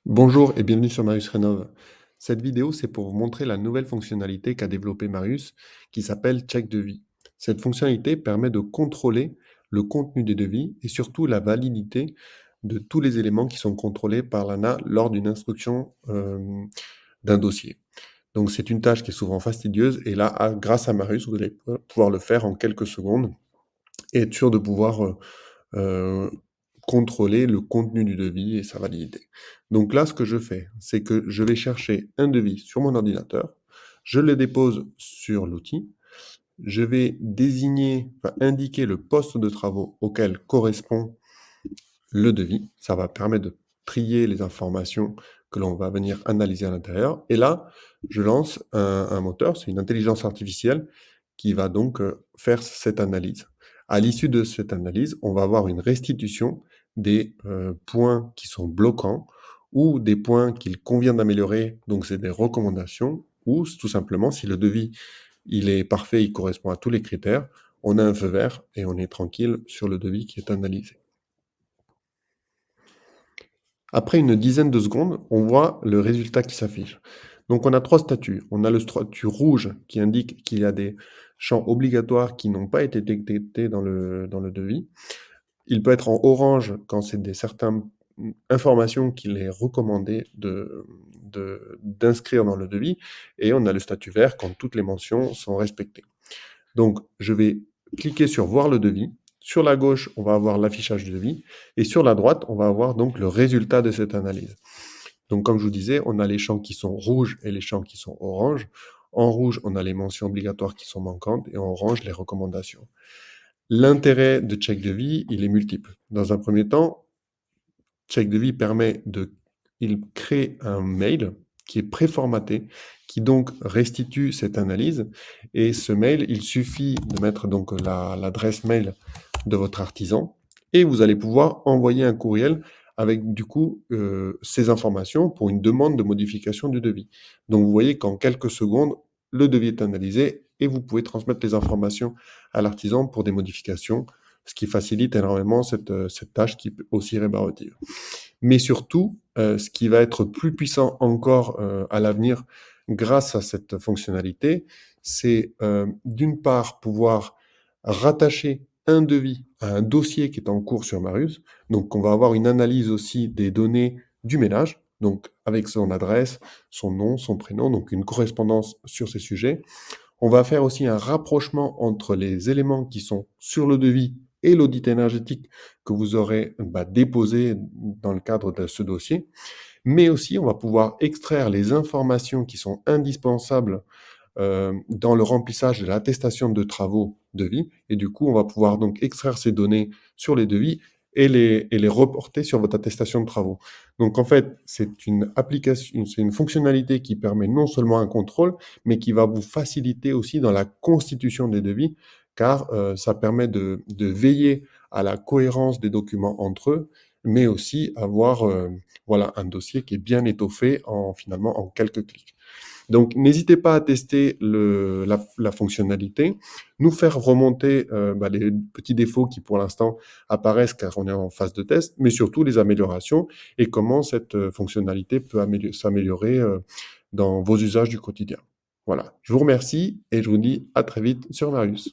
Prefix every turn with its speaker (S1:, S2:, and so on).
S1: Bonjour et bienvenue sur Marius Rénov. Cette vidéo, c'est pour vous montrer la nouvelle fonctionnalité qu'a développée Marius qui s'appelle Check Devis. Cette fonctionnalité permet de contrôler le contenu des devis et surtout la validité de tous les éléments qui sont contrôlés par l'ANA lors d'une instruction d'un dossier. Donc c'est une tâche qui est souvent fastidieuse et là, grâce à Marius, vous allez pouvoir le faire en quelques secondes et être sûr de pouvoir heu, contrôler le contenu du devis et sa validité. Donc là, ce que je fais, c'est que je vais chercher un devis sur mon ordinateur, je le dépose sur l'outil, je vais désigner, enfin indiquer le poste de travaux auquel correspond le devis. Ça va permettre de trier les informations que l'on va venir analyser à l'intérieur. Et là, je lance un moteur, c'est une intelligence artificielle qui va donc faire cette analyse. À l'issue de cette analyse, on va avoir une restitution des points qui sont bloquants ou des points qu'il convient d'améliorer, donc c'est des recommandations, ou tout simplement, si le devis il est parfait, il correspond à tous les critères, on a un feu vert et on est tranquille sur le devis qui est analysé. Après une dizaine de secondes, on voit le résultat qui s'affiche. Donc on a 3 statuts. On a le statut rouge qui indique qu'il y a des champs obligatoires qui n'ont pas été détectés dans le devis. Il peut être en orange quand c'est des certaines informations qu'il est recommandé d'inscrire dans le devis, et on a le statut vert quand toutes les mentions sont respectées. Donc, je vais cliquer sur voir le devis. Sur la gauche, on va avoir l'affichage du devis. Et sur la droite, on va avoir donc le résultat de cette analyse. Donc, comme je vous disais, on a les champs qui sont rouges et les champs qui sont oranges. En rouge, on a les mentions obligatoires qui sont manquantes et en orange, les recommandations. L'intérêt de Check Devis, il est multiple. Dans un premier temps, Check Devis il crée un mail qui est préformaté, qui donc restitue cette analyse. Et ce mail, il suffit de mettre donc l'adresse mail de votre artisan et vous allez pouvoir envoyer un courriel avec du coup ces informations pour une demande de modification du devis. Donc vous voyez qu'en quelques secondes, le devis est analysé et vous pouvez transmettre les informations à l'artisan pour des modifications, ce qui facilite énormément cette tâche qui est aussi rébarbative. Mais surtout, ce qui va être plus puissant encore, à l'avenir grâce à cette fonctionnalité, c'est, d'une part pouvoir rattacher un devis à un dossier qui est en cours sur Marius. Donc on va avoir une analyse aussi des données du ménage, donc avec son adresse, son nom, son prénom, donc une correspondance sur ces sujets. On va faire aussi un rapprochement entre les éléments qui sont sur le devis et l'audit énergétique que vous aurez déposé dans le cadre de ce dossier. Mais aussi, on va pouvoir extraire les informations qui sont indispensables dans le remplissage de l'attestation de travaux devis. Et du coup, on va pouvoir donc extraire ces données sur les devis et les reporter sur votre attestation de travaux. Donc en fait, c'est une application, c'est une fonctionnalité qui permet non seulement un contrôle, mais qui va vous faciliter aussi dans la constitution des devis, car ça permet de veiller à la cohérence des documents entre eux, mais aussi avoir voilà, un dossier qui est bien étoffé finalement en quelques clics. Donc, n'hésitez pas à tester la fonctionnalité, nous faire remonter les petits défauts qui, pour l'instant, apparaissent car on est en phase de test, mais surtout les améliorations et comment cette fonctionnalité peut s'améliorer dans vos usages du quotidien. Voilà, je vous remercie et je vous dis à très vite sur Marius.